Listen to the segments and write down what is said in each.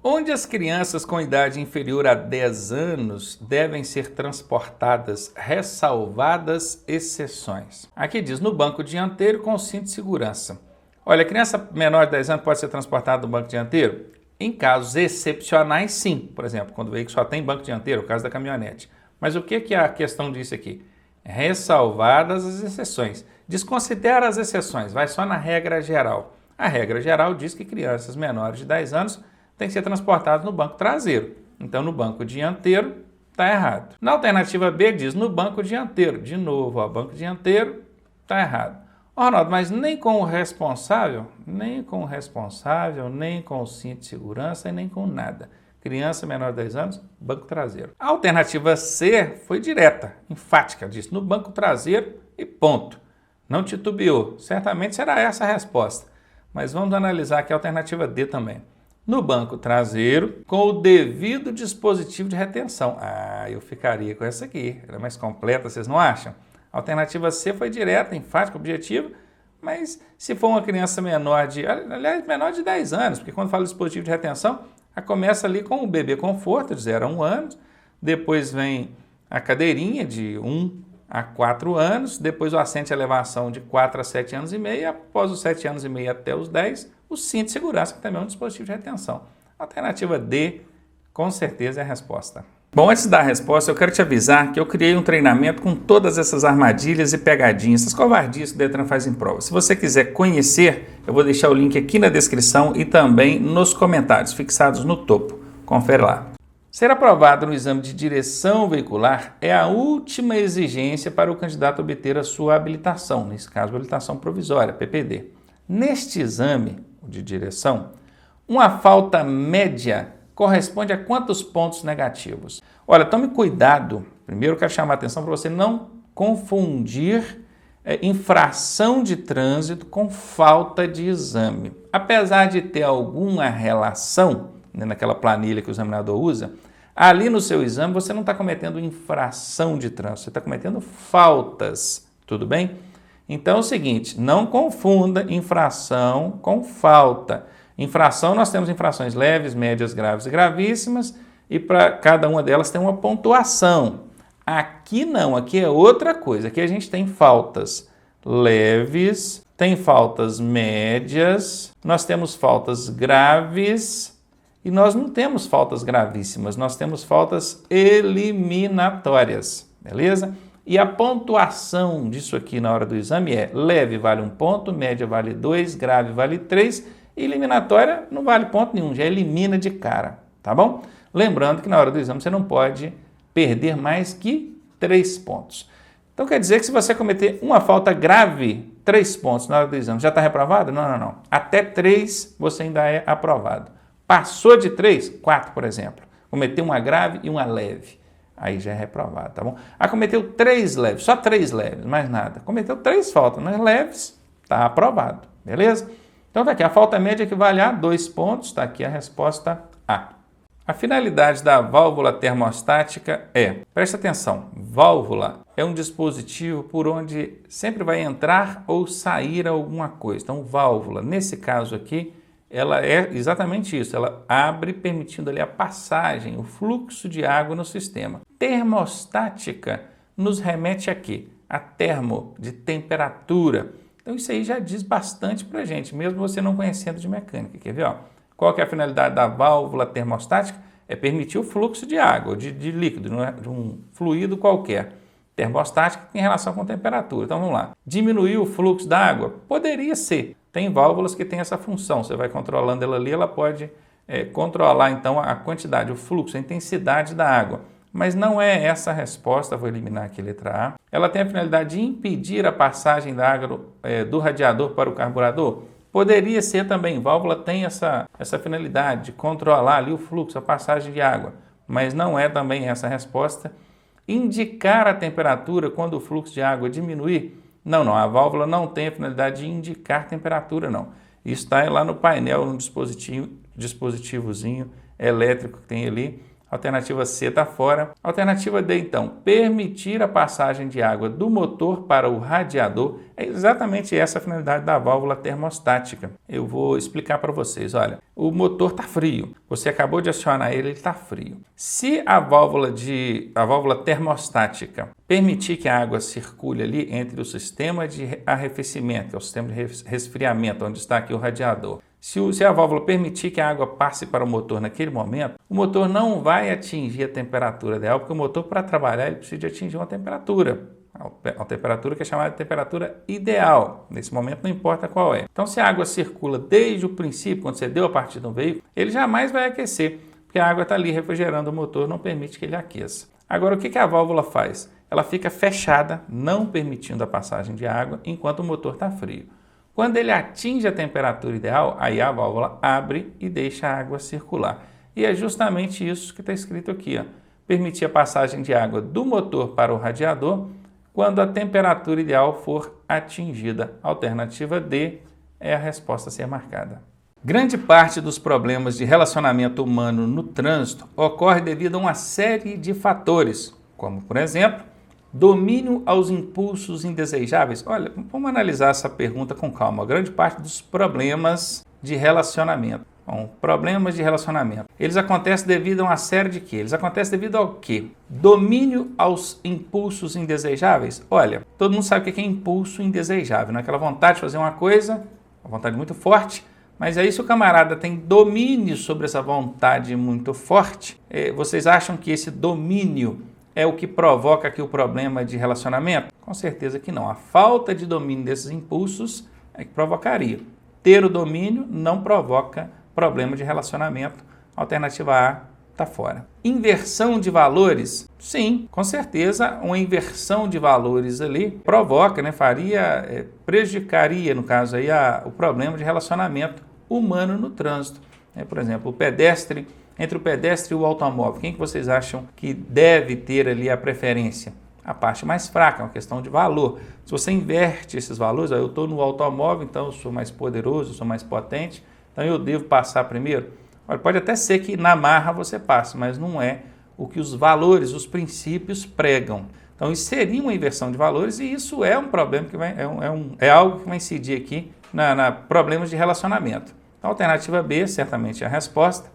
Onde as crianças com idade inferior a 10 anos devem ser transportadas, ressalvadas exceções. Aqui diz, no banco dianteiro com cinto de segurança. Olha, a criança menor de 10 anos pode ser transportada no banco dianteiro? Em casos excepcionais, sim. Por exemplo, quando o veículo só tem banco dianteiro, o caso da caminhonete. Mas o que a questão disse aqui? Ressalvadas as exceções. Desconsidera as exceções, vai só na regra geral. A regra geral diz que crianças menores de 10 anos têm que ser transportadas no banco traseiro. Então, no banco dianteiro, está errado. Na alternativa B, diz no banco dianteiro. De novo, ó, banco dianteiro, está errado. Ronaldo, mas nem com o responsável, nem com o cinto de segurança e nem com nada. Criança menor de 10 anos, banco traseiro. A alternativa C foi direta, enfática, disse no banco traseiro e ponto. Não titubeou. Certamente será essa a resposta. Mas vamos analisar aqui a alternativa D também. No banco traseiro, com o devido dispositivo de retenção. Eu ficaria com essa aqui. Ela é mais completa, vocês não acham? A alternativa C foi direta, enfática, objetiva, mas se for uma criança menor de 10 anos, porque quando fala dispositivo de retenção, começa ali com o bebê conforto, de 0 a 1 ano, depois vem a cadeirinha de 1 a 4 anos, depois o assento de elevação de 4 a 7 anos e meio, após os 7 anos e meio até os 10, o cinto de segurança, que também é um dispositivo de retenção. A alternativa D, com certeza, é a resposta. Bom, antes da resposta, eu quero te avisar que eu criei um treinamento com todas essas armadilhas e pegadinhas, essas covardias que o Detran faz em prova. Se você quiser conhecer, eu vou deixar o link aqui na descrição e também nos comentários, fixados no topo. Confere lá. Ser aprovado no exame de direção veicular é a última exigência para o candidato obter a sua habilitação, nesse caso, habilitação provisória, PPD. Neste exame de direção, uma falta média corresponde a quantos pontos negativos? Olha, tome cuidado. Primeiro eu quero chamar a atenção para você não confundir infração de trânsito com falta de exame. Apesar de ter alguma relação, naquela planilha que o examinador usa, ali no seu exame você não está cometendo infração de trânsito, você está cometendo faltas, tudo bem? Então é o seguinte, não confunda infração com falta. Infração, nós temos infrações leves, médias, graves e gravíssimas, e para cada uma delas tem uma pontuação. Aqui não, aqui é outra coisa. Aqui a gente tem faltas leves, tem faltas médias, nós temos faltas graves e nós não temos faltas gravíssimas, nós temos faltas eliminatórias, beleza? E a pontuação disso aqui na hora do exame é leve vale 1 ponto, média vale 2, grave vale 3, eliminatória não vale ponto nenhum, já elimina de cara, tá bom? Lembrando que na hora do exame você não pode perder mais que 3 pontos. Então quer dizer que se você cometer uma falta grave, 3 pontos na hora do exame, já está reprovado? Não. Até 3 você ainda é aprovado. Passou de 3, 4, por exemplo. Cometeu uma grave e uma leve. Aí já é reprovado, tá bom? Cometeu 3 leves, só 3 leves, mais nada. Cometeu 3 faltas, mas leves, está aprovado, beleza? Então tá aqui, a falta média equivale a 2 pontos, está aqui a resposta A. A finalidade da válvula termostática presta atenção, válvula é um dispositivo por onde sempre vai entrar ou sair alguma coisa. Então, válvula, nesse caso aqui, ela é exatamente isso, ela abre permitindo ali a passagem, o fluxo de água no sistema. Termostática nos remete a quê? A termo, de temperatura. Então isso aí já diz bastante para a gente, mesmo você não conhecendo de mecânica. Quer ver? Qual que é a finalidade da válvula termostática? É permitir o fluxo de água, de líquido, de um fluido qualquer. Termostática em relação com temperatura. Então vamos lá. Diminuir o fluxo da água? Poderia ser. Tem válvulas que têm essa função. Você vai controlando ela ali, ela pode controlar então a quantidade, o fluxo, a intensidade da água. Mas não é essa a resposta, vou eliminar aqui a letra A. Ela tem a finalidade de impedir a passagem da água do radiador para o carburador? Poderia ser também, válvula tem essa finalidade de controlar ali o fluxo, a passagem de água, mas não é também essa a resposta. Indicar a temperatura quando o fluxo de água diminuir? Não, a válvula não tem a finalidade de indicar temperatura, não. Isso está lá no painel, no dispositivozinho elétrico que tem ali. Alternativa C está fora. Alternativa D, então, permitir a passagem de água do motor para o radiador. É exatamente essa a finalidade da válvula termostática. Eu vou explicar para vocês. Olha, o motor está frio. Você acabou de acionar ele está frio. Se a válvula termostática permitir que a água circule ali entre o sistema de arrefecimento, que é o sistema de resfriamento, onde está aqui o radiador, se a válvula permitir que a água passe para o motor naquele momento, o motor não vai atingir a temperatura ideal, porque o motor, para trabalhar, ele precisa de atingir uma temperatura. A temperatura que é chamada de temperatura ideal. Nesse momento não importa qual é. Então, se a água circula desde o princípio, quando você deu a partida no veículo, ele jamais vai aquecer, porque a água está ali refrigerando o motor, não permite que ele aqueça. Agora, o que a válvula faz? Ela fica fechada, não permitindo a passagem de água, enquanto o motor está frio. Quando ele atinge a temperatura ideal, aí a válvula abre e deixa a água circular. E é justamente isso que está escrito aqui, ó. Permitir a passagem de água do motor para o radiador quando a temperatura ideal for atingida. Alternativa D é a resposta a ser marcada. Grande parte dos problemas de relacionamento humano no trânsito ocorre devido a uma série de fatores, como, por exemplo, domínio aos impulsos indesejáveis. Olha, vamos analisar essa pergunta com calma. Grande parte dos problemas de relacionamento. Bom, problemas de relacionamento. Eles acontecem devido a uma série de quê? Eles acontecem devido ao quê? Domínio aos impulsos indesejáveis. Olha, todo mundo sabe o que é impulso indesejável, não é aquela vontade de fazer uma coisa, uma vontade muito forte, mas aí se o camarada tem domínio sobre essa vontade muito forte, vocês acham que esse domínio é o que provoca aqui o problema de relacionamento? Com certeza que não. A falta de domínio desses impulsos é que provocaria. Ter o domínio não provoca problema de relacionamento. Alternativa A está fora. Inversão de valores? Sim, com certeza uma inversão de valores ali provoca, prejudicaria, no caso aí, o problema de relacionamento humano no trânsito. Por exemplo, o pedestre, entre o pedestre e o automóvel, quem que vocês acham que deve ter ali a preferência? A parte mais fraca, é uma questão de valor. Se você inverte esses valores, eu estou no automóvel, então eu sou mais poderoso, eu sou mais potente, então eu devo passar primeiro. Olha, pode até ser que na marra você passe, mas não é o que os valores, os princípios pregam. Então isso seria uma inversão de valores e isso é um problema que é algo que vai incidir aqui na problemas de relacionamento. Então, alternativa B, certamente é a resposta.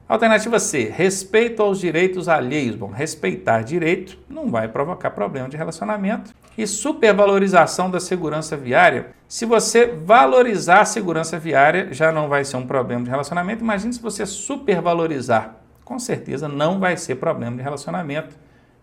Alternativa C, respeito aos direitos alheios. Bom, respeitar direito não vai provocar problema de relacionamento. E supervalorização da segurança viária. Se você valorizar a segurança viária, já não vai ser um problema de relacionamento. Imagine se você supervalorizar. Com certeza não vai ser problema de relacionamento.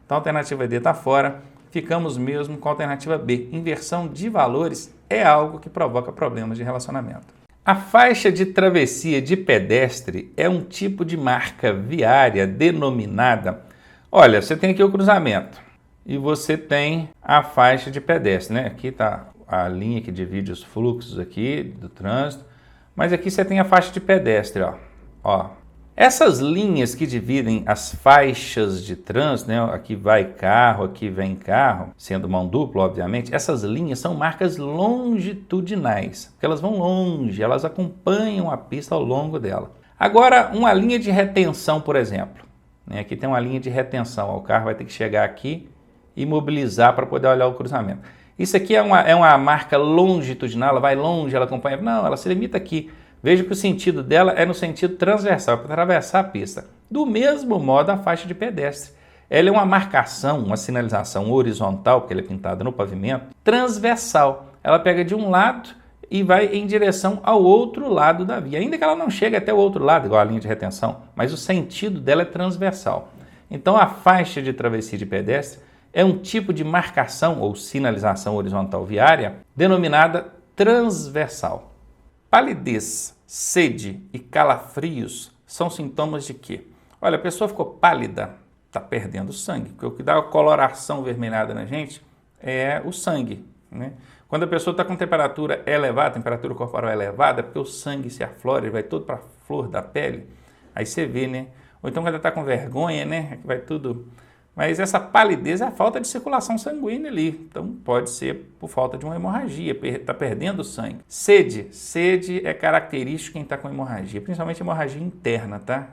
Então, a alternativa D está fora. Ficamos mesmo com a alternativa B. Inversão de valores é algo que provoca problemas de relacionamento. A faixa de travessia de pedestre é um tipo de marca viária denominada... Olha, você tem aqui o cruzamento e você tem a faixa de pedestre, né? Aqui está a linha que divide os fluxos aqui do trânsito, mas aqui você tem a faixa de pedestre, ó. Essas linhas que dividem as faixas de trânsito, né? Aqui vai carro, aqui vem carro, sendo mão dupla, obviamente, essas linhas são marcas longitudinais, porque elas vão longe, elas acompanham a pista ao longo dela. Agora, uma linha de retenção, por exemplo, né? Aqui tem uma linha de retenção, o carro vai ter que chegar aqui e mobilizar para poder olhar o cruzamento. Isso aqui é uma marca longitudinal, ela vai longe, ela acompanha... Não, ela se limita aqui. Veja que o sentido dela é no sentido transversal, para atravessar a pista. Do mesmo modo, a faixa de pedestre. Ela é uma marcação, uma sinalização horizontal, porque ela é pintada no pavimento, transversal. Ela pega de um lado e vai em direção ao outro lado da via. Ainda que ela não chegue até o outro lado, igual a linha de retenção, mas o sentido dela é transversal. Então, a faixa de travessia de pedestre é um tipo de marcação ou sinalização horizontal viária denominada transversal. Palidez, sede e calafrios são sintomas de quê? Olha, a pessoa ficou pálida, está perdendo sangue, porque o que dá a coloração vermelhada na gente é o sangue, né? Quando a pessoa está com temperatura elevada, temperatura corporal elevada, é porque o sangue se aflora, ele vai todo para a flor da pele, aí você vê, né? Ou então quando ela está com vergonha, né? Vai tudo... Mas essa palidez é a falta de circulação sanguínea ali. Então, pode ser por falta de uma hemorragia, está perdendo sangue. Sede é característico de quem está com hemorragia, principalmente hemorragia interna, tá?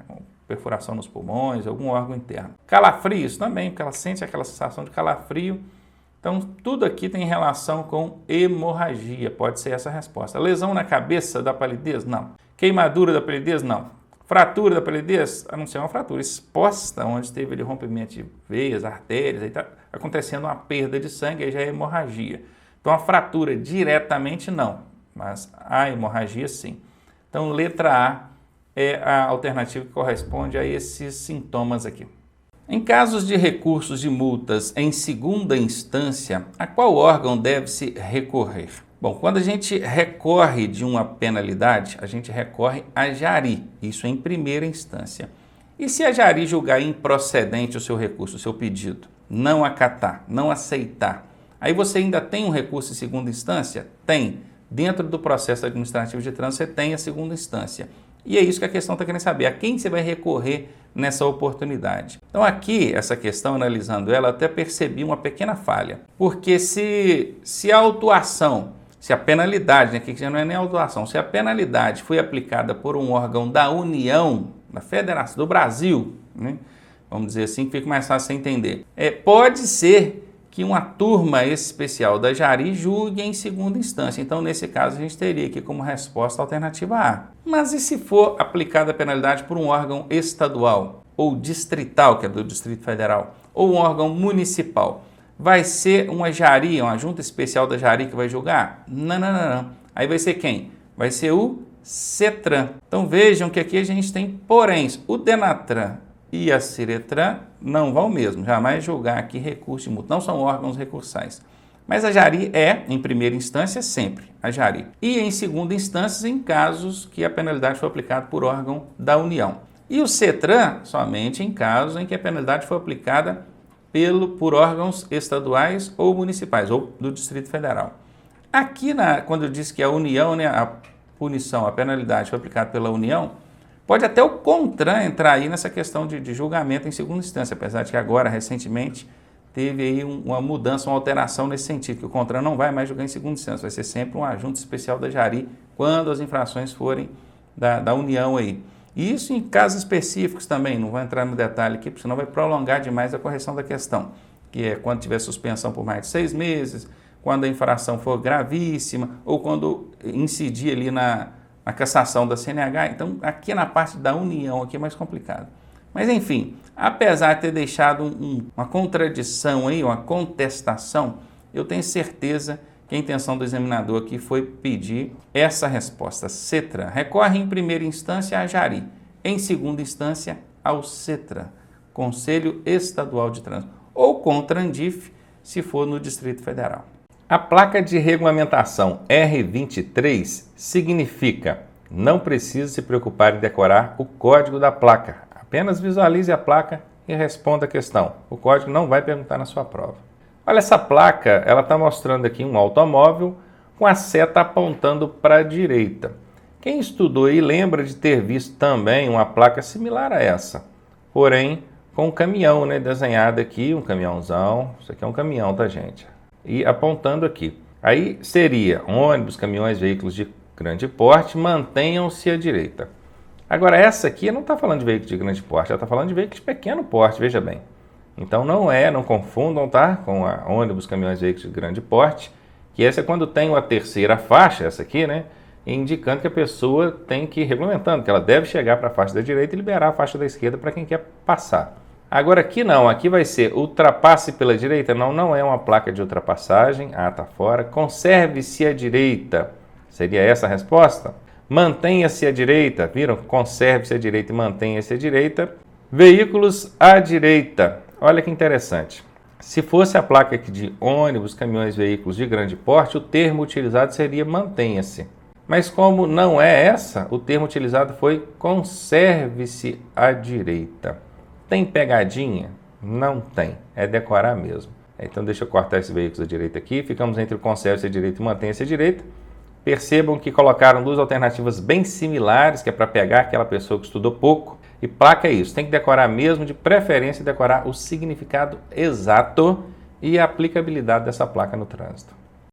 perfuração nos pulmões, algum órgão interno. Calafrios também, porque ela sente aquela sensação de calafrio. Então, tudo aqui tem relação com hemorragia, pode ser essa a resposta. Lesão na cabeça da palidez? Não. Queimadura da palidez? Não. Fratura da palidez? A não ser uma fratura exposta, onde teve ali rompimento de veias, artérias, aí está acontecendo uma perda de sangue, aí já é hemorragia. Então, a fratura diretamente não, mas a hemorragia sim. Então, letra A é a alternativa que corresponde a esses sintomas aqui. Em casos de recursos de multas em segunda instância, a qual órgão deve-se recorrer? Bom, quando a gente recorre de uma penalidade, a gente recorre à Jari, isso em primeira instância. E se a Jari julgar improcedente o seu recurso, o seu pedido, não acatar, não aceitar, aí você ainda tem um recurso em segunda instância? Tem. Dentro do processo administrativo de trânsito, você tem a segunda instância. E é isso que a questão está querendo saber, a quem você vai recorrer nessa oportunidade. Então aqui, essa questão, analisando ela, até percebi uma pequena falha. Porque se a autuação, se a penalidade, né, que já não é nem autuação, se a penalidade foi aplicada por um órgão da União, da Federação, do Brasil, né, vamos dizer assim, que fica mais fácil de entender. Pode ser que uma turma especial da Jari julgue em segunda instância. Então, nesse caso, a gente teria aqui como resposta a alternativa A. Mas e se for aplicada a penalidade por um órgão estadual ou distrital, que é do Distrito Federal, ou um órgão municipal? Vai ser uma Jari, uma junta especial da Jari que vai julgar? Não. Aí vai ser quem? Vai ser o CETRAN. Então, vejam que aqui a gente tem poréns. O DENATRAN e a CIRETRAN não vão mesmo, jamais julgar aqui recurso de multa, não são órgãos recursais. Mas a Jari é, em primeira instância, sempre a Jari. E em segunda instância, em casos que a penalidade foi aplicada por órgão da União. E o CETRAN, somente em casos em que a penalidade foi aplicada por órgãos estaduais ou municipais, ou do Distrito Federal. Aqui, quando eu disse que a União, né, a punição, a penalidade foi aplicada pela União, pode até o CONTRAN entrar aí nessa questão de julgamento em segunda instância, apesar de que agora, recentemente, teve aí uma mudança, uma alteração nesse sentido, que o CONTRAN não vai mais julgar em segunda instância, vai ser sempre um ajunto especial da Jari, quando as infrações forem da União aí. E isso em casos específicos também, não vou entrar no detalhe aqui, porque senão vai prolongar demais a correção da questão, que é quando tiver suspensão por mais de 6 meses, quando a infração for gravíssima, ou quando incidir ali na cassação da CNH. Então, aqui na parte da União aqui é mais complicado. Mas, enfim, apesar de ter deixado uma contradição aí, uma contestação, eu tenho certeza que a intenção do examinador aqui foi pedir essa resposta. CETRAN recorre em primeira instância à Jari, em segunda instância ao CETRAN, Conselho Estadual de Trânsito, ou CONTRANDIF, se for no Distrito Federal. A placa de regulamentação R23 significa: não precisa se preocupar em decorar o código da placa. Apenas visualize a placa e responda a questão. O código não vai perguntar na sua prova. Olha, essa placa, ela está mostrando aqui um automóvel com a seta apontando para a direita. Quem estudou aí lembra de ter visto também uma placa similar a essa, porém com um caminhão, né, desenhado aqui, um caminhãozão. Isso aqui é um caminhão, tá, gente? E apontando aqui. Aí seria ônibus, caminhões, veículos de grande porte, mantenham-se à direita. Agora, essa aqui não está falando de veículo de grande porte, ela está falando de veículo de pequeno porte, veja bem. Então não confundam, tá? Com a ônibus, caminhões, veículos de grande porte, que essa é quando tem uma terceira faixa, essa aqui, né? Indicando que a pessoa tem que ir regulamentando, que ela deve chegar para a faixa da direita e liberar a faixa da esquerda para quem quer passar. Agora aqui não, aqui vai ser ultrapasse pela direita, não é uma placa de ultrapassagem, tá fora. Conserve-se à direita, seria essa a resposta? Mantenha-se à direita, viram? Conserve-se à direita e mantenha-se à direita. Veículos à direita, olha que interessante. Se fosse a placa aqui de ônibus, caminhões, veículos de grande porte, o termo utilizado seria mantenha-se. Mas como não é essa, o termo utilizado foi conserve-se à direita. Tem pegadinha? Não tem. É decorar mesmo. Então deixa eu cortar esses veículos à direita aqui. Ficamos entre o conserve-se à direita e mantenha-se à direita. Percebam que colocaram duas alternativas bem similares, que é para pegar aquela pessoa que estudou pouco. E placa é isso. Tem que decorar mesmo, de preferência decorar o significado exato e a aplicabilidade dessa placa no trânsito.